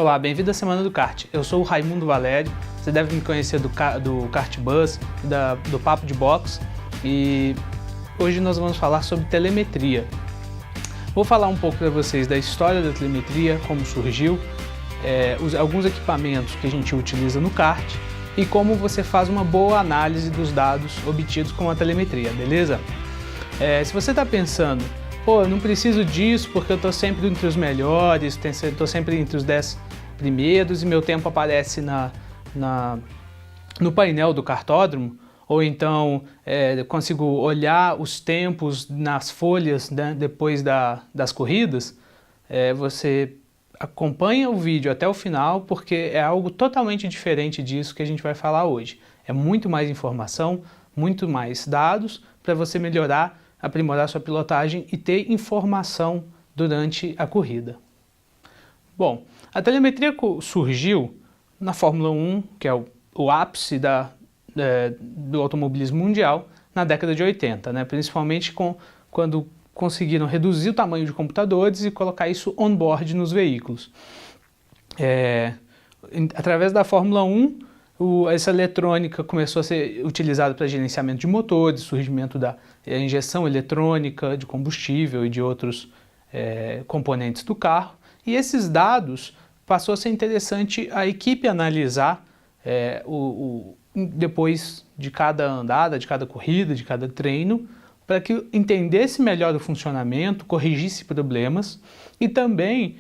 Olá, bem-vindo à Semana do Kart. Eu sou o Raimundo Valério, você deve me conhecer do Kart Buzz, do Papo de Box, e hoje nós vamos falar sobre telemetria. Vou falar um pouco para vocês da história da telemetria, como surgiu, alguns equipamentos que a gente utiliza no kart e como você faz uma boa análise dos dados obtidos com a telemetria, beleza? Se você está pensando, pô, eu não preciso disso porque eu estou sempre entre os melhores, estou sempre entre os 10 primeiros e meu tempo aparece no painel do kartódromo, ou então eu consigo olhar os tempos nas folhas, né, depois das corridas. Você acompanha o vídeo até o final porque é algo totalmente diferente disso que a gente vai falar hoje. É muito mais informação, muito mais dados para você melhorar, aprimorar sua pilotagem e ter informação durante a corrida. Bom, a telemetria surgiu na Fórmula 1, que é o ápice do automobilismo mundial, na década de 80, né? Principalmente quando conseguiram reduzir o tamanho de computadores e colocar isso on-board nos veículos. Através da Fórmula 1, essa eletrônica começou a ser utilizada para gerenciamento de motores, surgimento da injeção eletrônica de combustível e de outros componentes do carro. E esses dados passou a ser interessante a equipe analisar depois de cada andada, de cada corrida, de cada treino, para que entendesse melhor o funcionamento, corrigisse problemas e também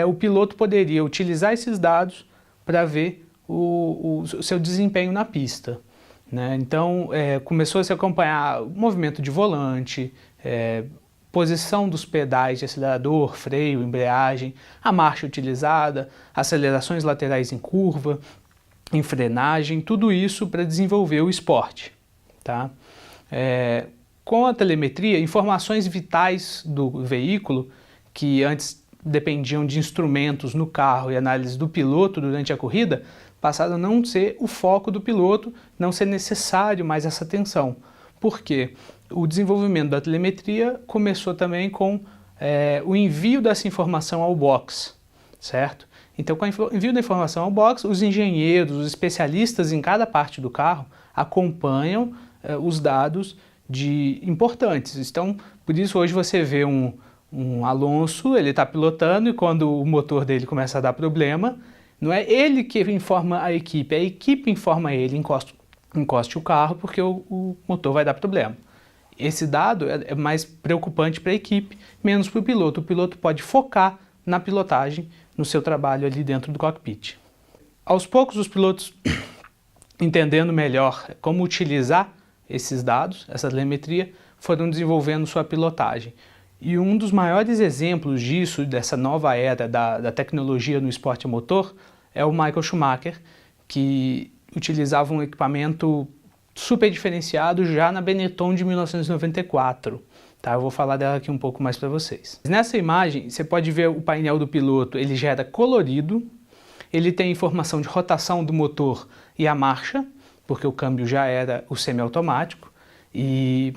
o piloto poderia utilizar esses dados para ver o seu desempenho na pista, né? Então começou a se acompanhar o movimento de volante, posição dos pedais de acelerador, freio, embreagem, a marcha utilizada, acelerações laterais em curva, em frenagem, tudo isso para desenvolver o esporte, tá? Com a telemetria, informações vitais do veículo, que antes dependiam de instrumentos no carro e análise do piloto durante a corrida, passaram a não ser o foco do piloto, não ser necessário mais essa atenção. Por quê? O desenvolvimento da telemetria começou também com o envio dessa informação ao box, certo? Então, com o envio da informação ao box, os engenheiros, os especialistas em cada parte do carro acompanham os dados importantes. Então, por isso hoje você vê um Alonso, ele está pilotando e quando o motor dele começa a dar problema, não é ele que informa a equipe informa ele, encoste o carro porque o motor vai dar problema. Esse dado é mais preocupante para a equipe, menos para o piloto. O piloto pode focar na pilotagem, no seu trabalho ali dentro do cockpit. Aos poucos, os pilotos, entendendo melhor como utilizar esses dados, essa telemetria, foram desenvolvendo sua pilotagem. E um dos maiores exemplos disso, dessa nova era da tecnologia no esporte a motor, é o Michael Schumacher, que utilizava um equipamento super diferenciado já na Benetton de 1994. Tá? Eu vou falar dela aqui um pouco mais para vocês. Nessa imagem, você pode ver o painel do piloto, ele já era colorido, ele tem informação de rotação do motor e a marcha, porque o câmbio já era o semiautomático, e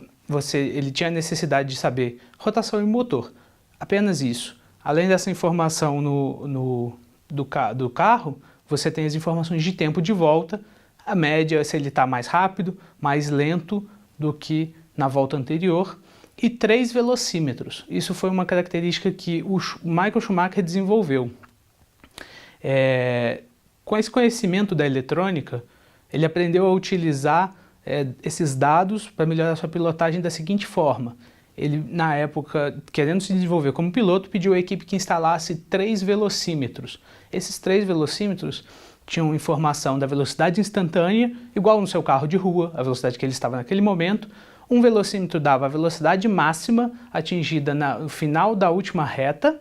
ele tinha a necessidade de saber rotação e motor, apenas isso. Além dessa informação do carro, você tem as informações de tempo de volta, a média, se ele está mais rápido, mais lento do que na volta anterior, e 3 velocímetros. Isso foi uma característica que o Michael Schumacher desenvolveu. Com esse conhecimento da eletrônica, ele aprendeu a utilizar esses dados para melhorar a sua pilotagem da seguinte forma. Ele, na época, querendo se desenvolver como piloto, pediu à equipe que instalasse 3 velocímetros. Esses 3 velocímetros tinham informação da velocidade instantânea, igual no seu carro de rua, a velocidade que ele estava naquele momento. Um velocímetro dava a velocidade máxima atingida no final da última reta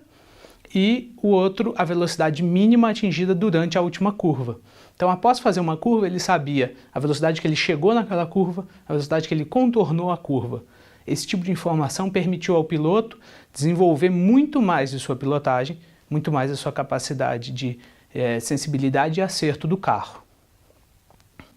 e o outro a velocidade mínima atingida durante a última curva. Então, após fazer uma curva, ele sabia a velocidade que ele chegou naquela curva, a velocidade que ele contornou a curva. Esse tipo de informação permitiu ao piloto desenvolver muito mais de sua pilotagem, muito mais da sua capacidade de sensibilidade e acerto do carro.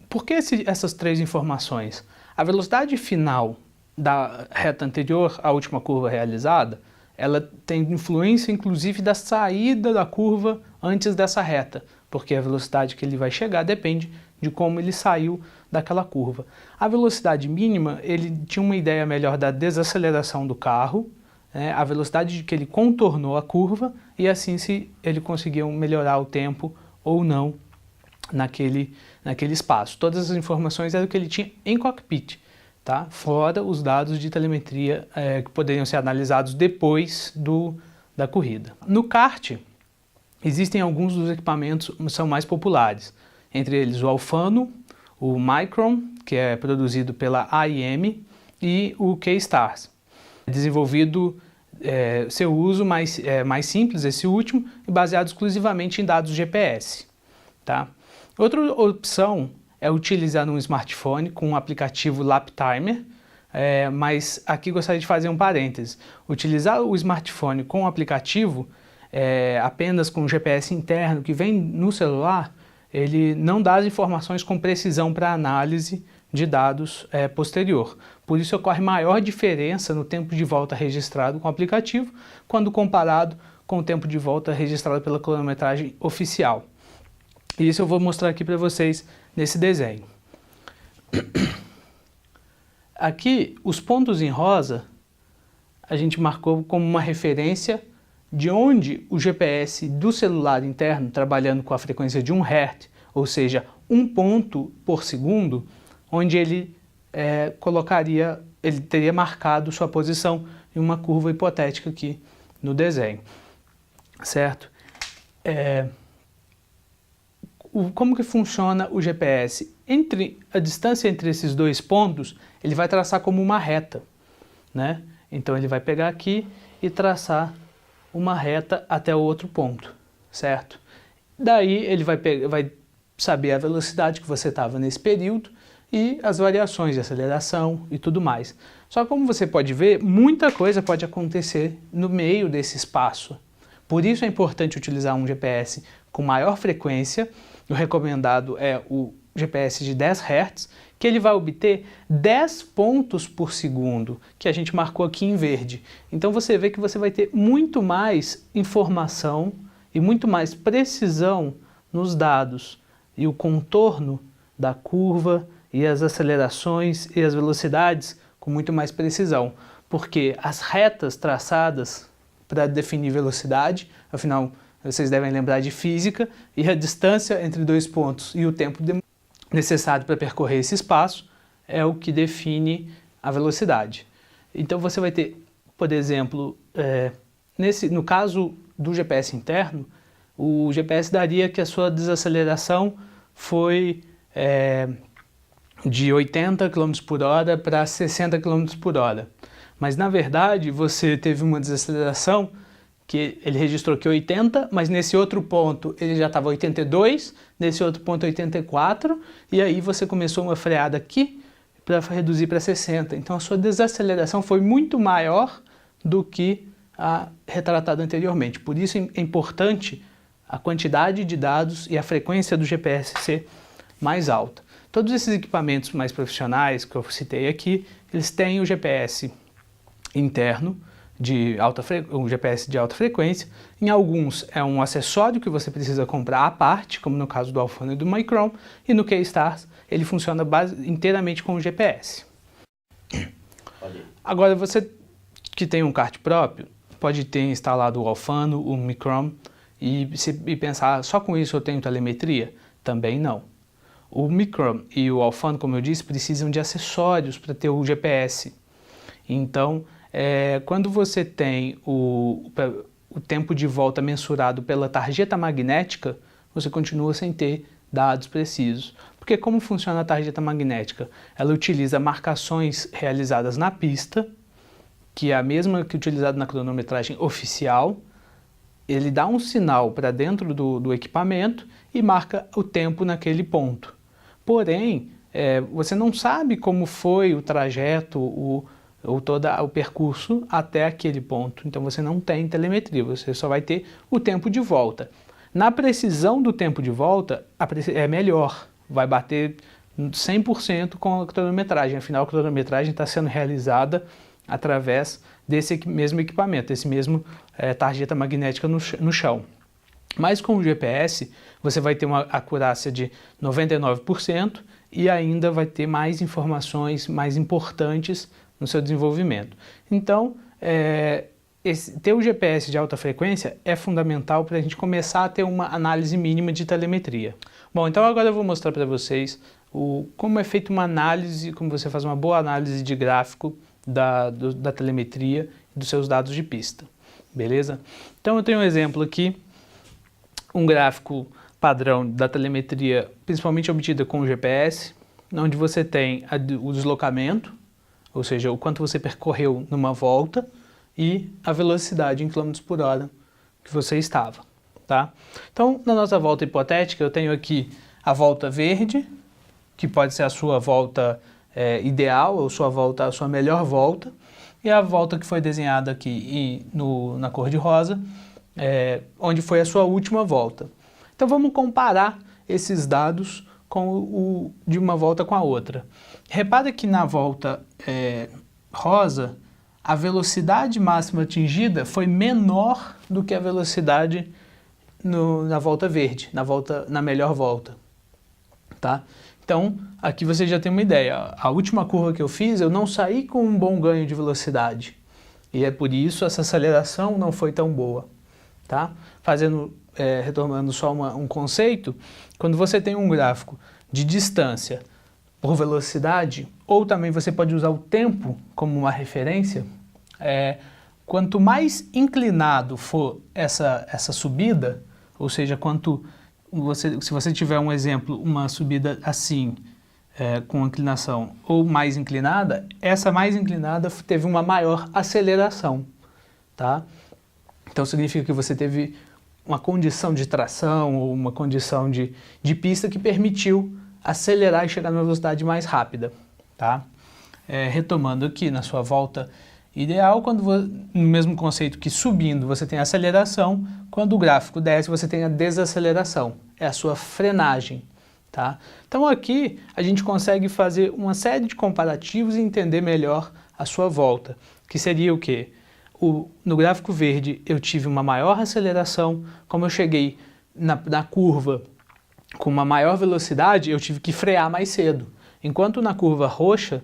Por que essas 3 informações? A velocidade final da reta anterior à última curva realizada ela tem influência inclusive da saída da curva antes dessa reta, porque a velocidade que ele vai chegar depende de como ele saiu daquela curva. A velocidade mínima, ele tinha uma ideia melhor da desaceleração do carro, né, a velocidade que ele contornou a curva e assim se ele conseguiu melhorar o tempo ou não naquele espaço. Todas as informações eram o que ele tinha em cockpit, tá? Fora os dados de telemetria que poderiam ser analisados depois da corrida. No kart, existem alguns dos equipamentos que são mais populares, entre eles o Alfano, o Micron, que é produzido pela AIM, e o K-Stars. Desenvolvido seu uso mais simples, esse último, e baseado exclusivamente em dados GPS. Tá? Outra opção é utilizar um smartphone com o aplicativo Lap Timer, mas aqui gostaria de fazer um parêntese. Utilizar o smartphone com o aplicativo apenas com o GPS interno que vem no celular, ele não dá as informações com precisão para análise de dados posterior. Por isso ocorre maior diferença no tempo de volta registrado com o aplicativo quando comparado com o tempo de volta registrado pela cronometragem oficial. E isso eu vou mostrar aqui para vocês nesse desenho. Aqui, os pontos em rosa, a gente marcou como uma referência de onde o GPS do celular interno, trabalhando com a frequência de 1 Hz, ou seja, 1 ponto por segundo, onde ele ele teria marcado sua posição em uma curva hipotética aqui no desenho, certo? Como que funciona o GPS? A distância entre esses dois pontos, ele vai traçar como uma reta, né? Então ele vai pegar aqui e traçar uma reta até o outro ponto, certo? Daí ele vai saber a velocidade que você estava nesse período e as variações de aceleração e tudo mais. Só que como você pode ver, muita coisa pode acontecer no meio desse espaço. Por isso é importante utilizar um GPS com maior frequência. O recomendado é o GPS de 10 Hz, que ele vai obter 10 pontos por segundo, que a gente marcou aqui em verde. Então você vê que você vai ter muito mais informação e muito mais precisão nos dados e o contorno da curva e as acelerações e as velocidades com muito mais precisão, porque as retas traçadas para definir velocidade, afinal vocês devem lembrar de física, e a distância entre dois pontos e o tempo necessário para percorrer esse espaço é o que define a velocidade. Então você vai ter, por exemplo, no caso do GPS interno, o GPS daria que a sua desaceleração foi de 80 km por hora para 60 km por hora. Mas na verdade você teve uma desaceleração que ele registrou que 80, mas nesse outro ponto ele já estava 82, nesse outro ponto 84, e aí você começou uma freada aqui para reduzir para 60. Então a sua desaceleração foi muito maior do que a retratada anteriormente. Por isso é importante a quantidade de dados e a frequência do GPS ser mais alta. Todos esses equipamentos mais profissionais que eu citei aqui, eles têm o GPS interno, um GPS de alta frequência. Em alguns é um acessório que você precisa comprar à parte, como no caso do Alfano e do Micron, e no K-Stars ele funciona inteiramente com o GPS. Agora você que tem um kart próprio, pode ter instalado o Alfano, o Micron e pensar, só com isso eu tenho telemetria? Também não. O Micron e o Alfano, como eu disse, precisam de acessórios para ter o GPS. Então, quando você tem o tempo de volta mensurado pela tarjeta magnética, você continua sem ter dados precisos. Porque como funciona a tarjeta magnética? Ela utiliza marcações realizadas na pista, que é a mesma que utilizada na cronometragem oficial. Ele dá um sinal para dentro do equipamento e marca o tempo naquele ponto. Porém, você não sabe como foi o trajeto, ou todo o percurso até aquele ponto. Então você não tem telemetria, você só vai ter o tempo de volta. Na precisão do tempo de volta, é melhor, vai bater 100% com a cronometragem, afinal a cronometragem está sendo realizada através desse mesmo equipamento, desse mesmo tarjeta magnética no chão. Mas com o GPS, você vai ter uma acurácia de 99% e ainda vai ter mais informações mais importantes no seu desenvolvimento. Então, ter o GPS de alta frequência é fundamental para a gente começar a ter uma análise mínima de telemetria. Bom, então agora eu vou mostrar para vocês como é feita uma análise, como você faz uma boa análise de gráfico da telemetria e dos seus dados de pista, beleza? Então eu tenho um exemplo aqui, um gráfico padrão da telemetria, principalmente obtida com o GPS, onde você tem o deslocamento, ou seja, o quanto você percorreu numa volta, e a velocidade em km por hora que você estava, tá? Então, na nossa volta hipotética, eu tenho aqui a volta verde, que pode ser a sua volta ideal, ou a sua melhor volta, e a volta que foi desenhada aqui na cor de rosa, onde foi a sua última volta. Então, vamos comparar esses dados de uma volta com a outra. Repara que na volta rosa, a velocidade máxima atingida foi menor do que a velocidade na volta verde, na melhor volta, tá? Então, aqui você já tem uma ideia. A última curva que eu fiz, eu não saí com um bom ganho de velocidade. E é por isso essa aceleração não foi tão boa, tá? Retomando só um conceito, quando você tem um gráfico de distância por velocidade, ou também você pode usar o tempo como uma referência, quanto mais inclinado for essa subida, ou seja, se você tiver um exemplo, uma subida assim, com inclinação ou mais inclinada, essa mais inclinada teve uma maior aceleração, tá? Então significa que você teve uma condição de tração ou uma condição de pista que permitiu acelerar e chegar numa velocidade mais rápida, tá? Retomando aqui na sua volta ideal, no mesmo conceito que subindo você tem a aceleração, quando o gráfico desce você tem a desaceleração, é a sua frenagem, tá? Então aqui a gente consegue fazer uma série de comparativos e entender melhor a sua volta, que seria o quê? No gráfico verde eu tive uma maior aceleração, como eu cheguei na curva com uma maior velocidade, eu tive que frear mais cedo. Enquanto na curva roxa,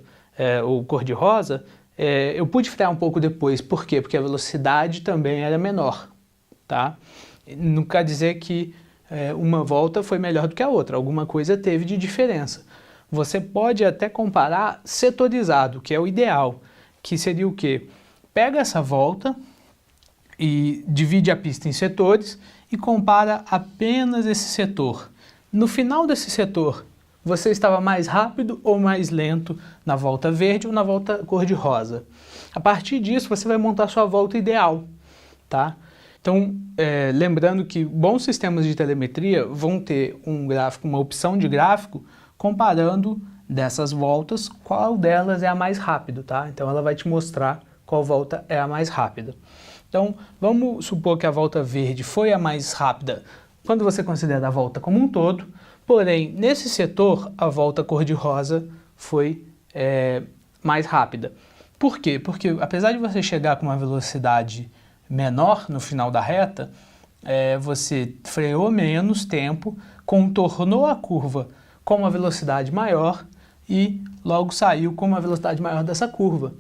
ou cor-de-rosa, eu pude frear um pouco depois. Por quê? Porque a velocidade também era menor, tá? Não quer dizer que uma volta foi melhor do que a outra, alguma coisa teve de diferença. Você pode até comparar setorizado, que é o ideal, que seria o quê? Pega essa volta e divide a pista em setores e compara apenas esse setor. No final desse setor, você estava mais rápido ou mais lento na volta verde ou na volta cor-de-rosa. A partir disso, você vai montar sua volta ideal, tá? Então, lembrando que bons sistemas de telemetria vão ter um gráfico, uma opção de gráfico, comparando dessas voltas, qual delas é a mais rápida, tá? Então, ela vai te mostrar qual volta é a mais rápida. Então, vamos supor que a volta verde foi a mais rápida quando você considera a volta como um todo, porém, nesse setor, a volta cor-de-rosa foi mais rápida. Por quê? Porque apesar de você chegar com uma velocidade menor no final da reta, você freou menos tempo, contornou a curva com uma velocidade maior e logo saiu com uma velocidade maior dessa curva.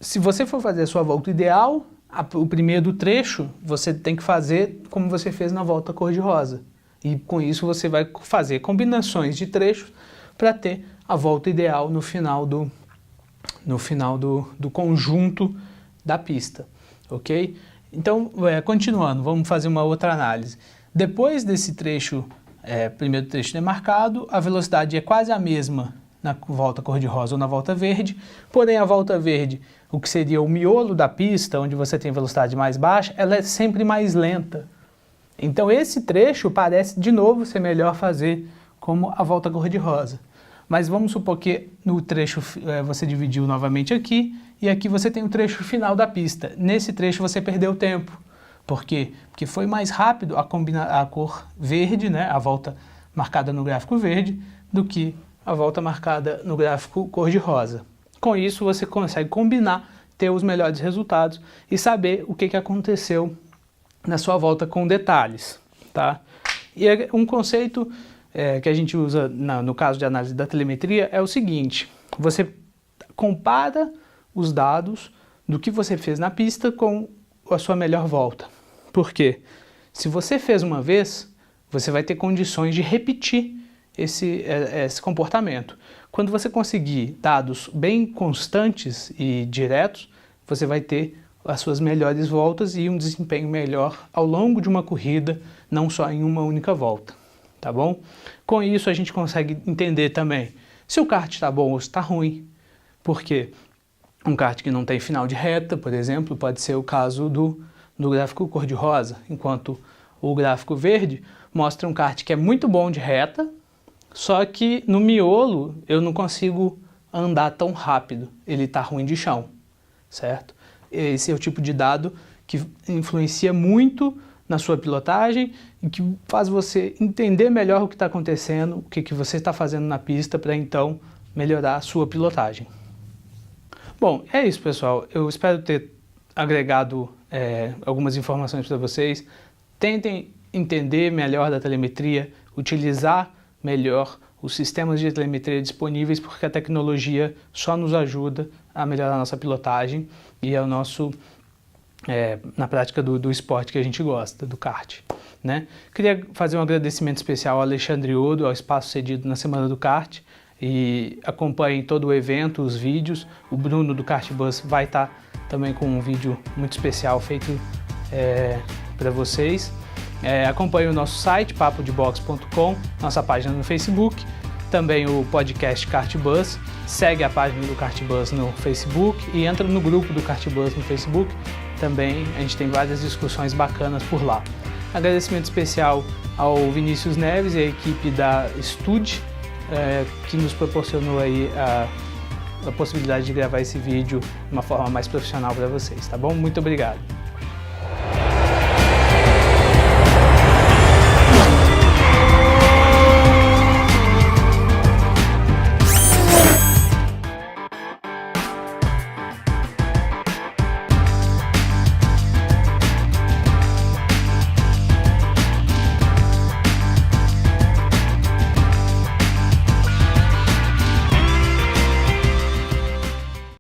Se você for fazer a sua volta ideal, o primeiro trecho você tem que fazer como você fez na volta cor-de-rosa. E com isso você vai fazer combinações de trechos para ter a volta ideal no final do conjunto da pista, ok? Então, continuando, vamos fazer uma outra análise. Depois desse trecho, primeiro trecho demarcado, a velocidade é quase a mesma na volta cor-de-rosa ou na volta verde, porém a volta verde, o que seria o miolo da pista, onde você tem velocidade mais baixa, ela é sempre mais lenta. Então esse trecho parece de novo ser melhor fazer como a volta cor-de-rosa. Mas vamos supor que no trecho você dividiu novamente aqui, e aqui você tem o trecho final da pista. Nesse trecho você perdeu tempo. Por quê? Porque foi mais rápido a cor verde, né, a volta marcada no gráfico verde, do que a volta marcada no gráfico cor-de-rosa, Com isso você consegue combinar, ter os melhores resultados e saber o que aconteceu na sua volta com detalhes, tá? E um conceito que a gente usa no caso de análise da telemetria é o seguinte: você compara os dados do que você fez na pista com a sua melhor volta. Por quê? Se você fez uma vez, você vai ter condições de repetir esse comportamento. Quando você conseguir dados bem constantes e diretos, você vai ter as suas melhores voltas e um desempenho melhor ao longo de uma corrida, não só em uma única volta, tá bom? Com isso a gente consegue entender também se o kart está bom ou está ruim. Por quê? Um kart que não tem final de reta, por exemplo, pode ser o caso do gráfico cor-de-rosa, enquanto o gráfico verde mostra um kart que é muito bom de reta, só que no miolo eu não consigo andar tão rápido, ele está ruim de chão, certo? Esse é o tipo de dado que influencia muito na sua pilotagem e que faz você entender melhor o que está acontecendo, o que você está fazendo na pista para então melhorar a sua pilotagem. Bom, é isso, pessoal. Eu espero ter agregado algumas informações para vocês. Tentem entender melhor da telemetria, utilizar melhor os sistemas de telemetria disponíveis, porque a tecnologia só nos ajuda a melhorar a nossa pilotagem e ao nosso, na prática do esporte que a gente gosta, do kart, né? Queria fazer um agradecimento especial ao Alexandre Odo, ao espaço cedido na Semana do Kart, e acompanhem todo o evento, os vídeos. O Bruno do Kart Bus vai estar também com um vídeo muito especial feito para vocês. Acompanhe o nosso site, papodebox.com, nossa página no Facebook, também o podcast Kart Bus. Segue a página do Kart Bus no Facebook e entra no grupo do Kart Bus no Facebook. Também a gente tem várias discussões bacanas por lá. Agradecimento especial ao Vinícius Neves e à equipe da Stude, que nos proporcionou aí a possibilidade de gravar esse vídeo de uma forma mais profissional para vocês, tá bom? Muito obrigado!